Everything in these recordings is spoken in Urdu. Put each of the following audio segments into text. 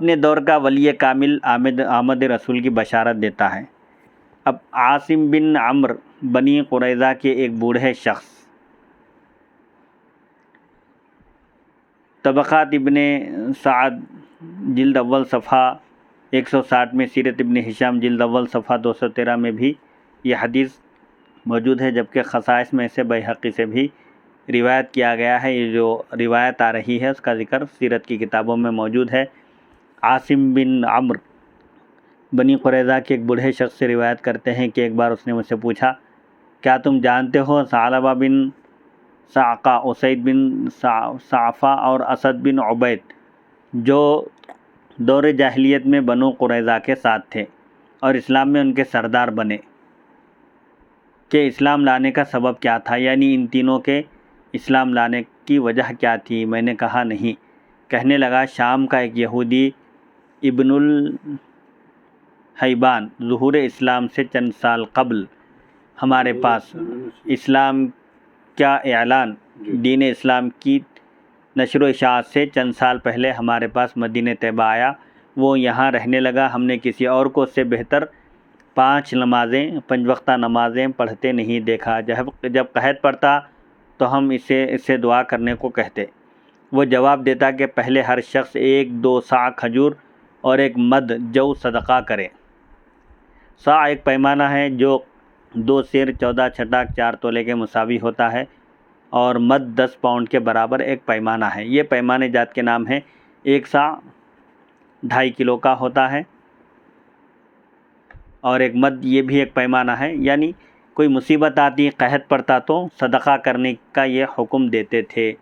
اپنے دور کا ولی کامل آمد رسول کی بشارت دیتا ہے۔ اب عاصم بن عمرو بنی قریظہ کے ایک بوڑھے شخص، طبقات ابن سعد جلد اول صفحہ 160 میں، سیرت ابن ہشام جلد اول صفحہ 213 میں بھی یہ حدیث موجود ہے، جبکہ خصائص میں سے بیہقی سے بھی روایت کیا گیا ہے۔ یہ جو روایت آ رہی ہے اس کا ذکر سیرت کی کتابوں میں موجود ہے۔ عاصم بن عمرو بنی قریظہ کے ایک بوڑھے شخص سے روایت کرتے ہیں کہ ایک بار اس نے مجھ سے پوچھا، کیا تم جانتے ہو ثعلبہ بن صعقہ، اسید بن صعفہ اور اسد بن عبید، جو دور جاہلیت میں بنو قریظہ کے ساتھ تھے اور اسلام میں ان کے سردار بنے، کہ اسلام لانے کا سبب کیا تھا؟ یعنی ان تینوں کے اسلام لانے کی وجہ کیا تھی؟ میں نے کہا نہیں۔ کہنے لگا، شام کا ایک یہودی ابن الحیبان ظہور اسلام سے چند سال قبل ہمارے پاس اسلام کا اعلان، دین اسلام کی نشر و اشاعت سے چند سال پہلے ہمارے پاس مدینہ طیبہ آیا۔ وہ یہاں رہنے لگا۔ ہم نے کسی اور کو اس سے بہتر 5 وقتہ نمازیں پڑھتے نہیں دیکھا۔ جب قحط پڑتا تو ہم اسے دعا کرنے کو کہتے۔ وہ جواب دیتا کہ پہلے ہر شخص 1-2 صاع کھجور اور 1 مد جو صدقہ کرے۔ صاع ایک پیمانہ ہے جو 2 سیر 14 چھٹاک 4 تولے کے مساوی ہوتا ہے، اور مد 10 پاؤنڈ کے برابر ایک پیمانہ ہے۔ یہ پیمانے جات کے نام ہیں۔ 1 صاع 2.5 کلو کا ہوتا ہے، اور 1 مد یہ بھی ایک پیمانہ ہے۔ یعنی کوئی مصیبت آتی، قحط پڑتا تو صدقہ کرنے کا یہ حکم دیتے تھے۔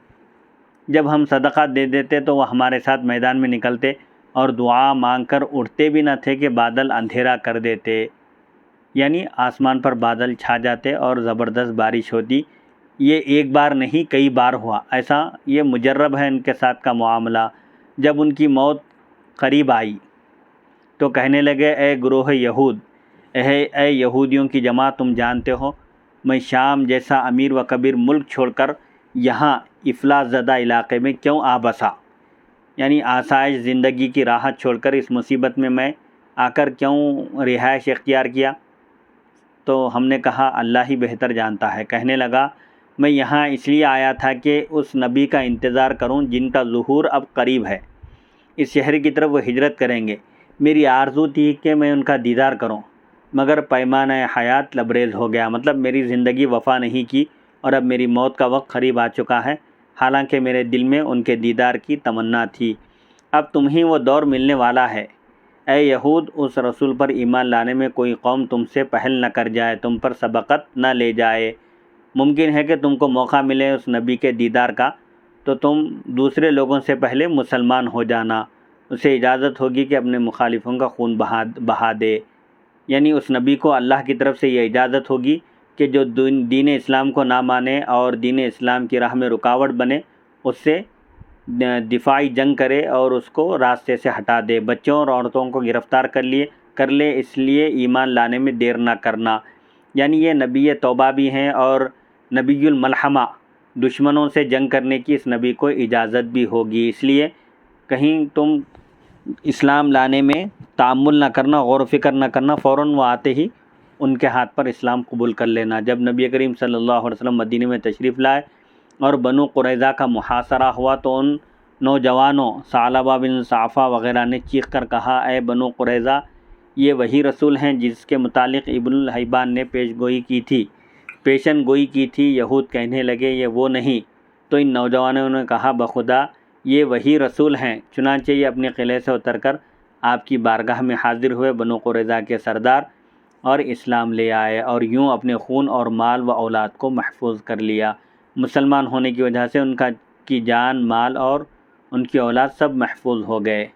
جب ہم صدقہ دے دیتے تو وہ ہمارے ساتھ میدان میں نکلتے اور دعا مانگ کر اٹھتے بھی نہ تھے کہ بادل اندھیرا کر دیتے، یعنی آسمان پر بادل چھا جاتے اور زبردست بارش ہوتی۔ یہ ایک بار نہیں، کئی بار ہوا ایسا۔ یہ مجرب ہے ان کے ساتھ کا معاملہ۔ جب ان کی موت قریب آئی تو کہنے لگے، اے گروہ یہود، اے یہودیوں کی جماعت، تم جانتے ہو میں شام جیسا امیر و کبیر ملک چھوڑ کر یہاں افلاس زدہ علاقے میں کیوں آ بسا؟ یعنی آسائش زندگی کی راحت چھوڑ کر اس مصیبت میں آ کر کیوں رہائش اختیار کیا؟ تو ہم نے کہا، اللہ ہی بہتر جانتا ہے۔ کہنے لگا، میں یہاں اس لیے آیا تھا کہ اس نبی کا انتظار کروں جن کا ظہور اب قریب ہے۔ اس شہر کی طرف وہ ہجرت کریں گے۔ میری آرزو تھی کہ میں ان کا دیدار کروں، مگر پیمانہ حیات لبریز ہو گیا، مطلب میری زندگی وفا نہیں کی اور اب میری موت کا وقت قریب آ چکا ہے، حالانکہ میرے دل میں ان کے دیدار کی تمنا تھی۔ اب تمہیں وہ دور ملنے والا ہے، اے یہود، اس رسول پر ایمان لانے میں کوئی قوم تم سے پہل نہ کر جائے، تم پر سبقت نہ لے جائے۔ ممکن ہے کہ تم کو موقع ملے اس نبی کے دیدار کا تو تم دوسرے لوگوں سے پہلے مسلمان ہو جانا، اسے اجازت ہوگی کہ اپنے مخالفوں کا خون بہا دے۔ یعنی اس نبی کو اللہ کی طرف سے یہ اجازت ہوگی کہ جو دین اسلام کو نہ مانے اور دین اسلام کی راہ میں رکاوٹ بنے، اس سے دفاعی جنگ کرے اور اس کو راستے سے ہٹا دے۔ بچوں اور عورتوں کو گرفتار کر لے، اس لیے ایمان لانے میں دیر نہ کرنا۔ یعنی یہ نبی توبہ بھی ہیں اور نبی الملحمہ، دشمنوں سے جنگ کرنے کی اس نبی کو اجازت بھی ہوگی۔ اس لیے کہیں تم اسلام لانے میں تعامل نہ کرنا، غور و فکر نہ کرنا، فوراً وہ آتے ہی ان کے ہاتھ پر اسلام قبول کر لینا۔ جب نبی کریم صلی اللہ علیہ وسلم مدینہ میں تشریف لائے اور بنو قریظہ کا محاصرہ ہوا تو ان نوجوانوں ثعلبہ بن صعفہ وغیرہ نے چیخ کر کہا، اے بنو قریظہ، یہ وہی رسول ہیں جس کے متعلق ابن الحیبان نے پیشن گوئی کی تھی۔ یہود کہنے لگے، یہ وہ نہیں۔ تو ان نوجوانوں نے کہا، بخدا یہ وہی رسول ہیں۔ چنانچہ یہ اپنے قلعے سے اتر کر آپ کی بارگاہ میں حاضر ہوئے، بنو قریظہ کے سردار، اور اسلام لے آئے اور یوں اپنے خون اور مال و اولاد کو محفوظ کر لیا۔ مسلمان ہونے کی وجہ سے ان کی جان، مال اور ان کی اولاد سب محفوظ ہو گئے۔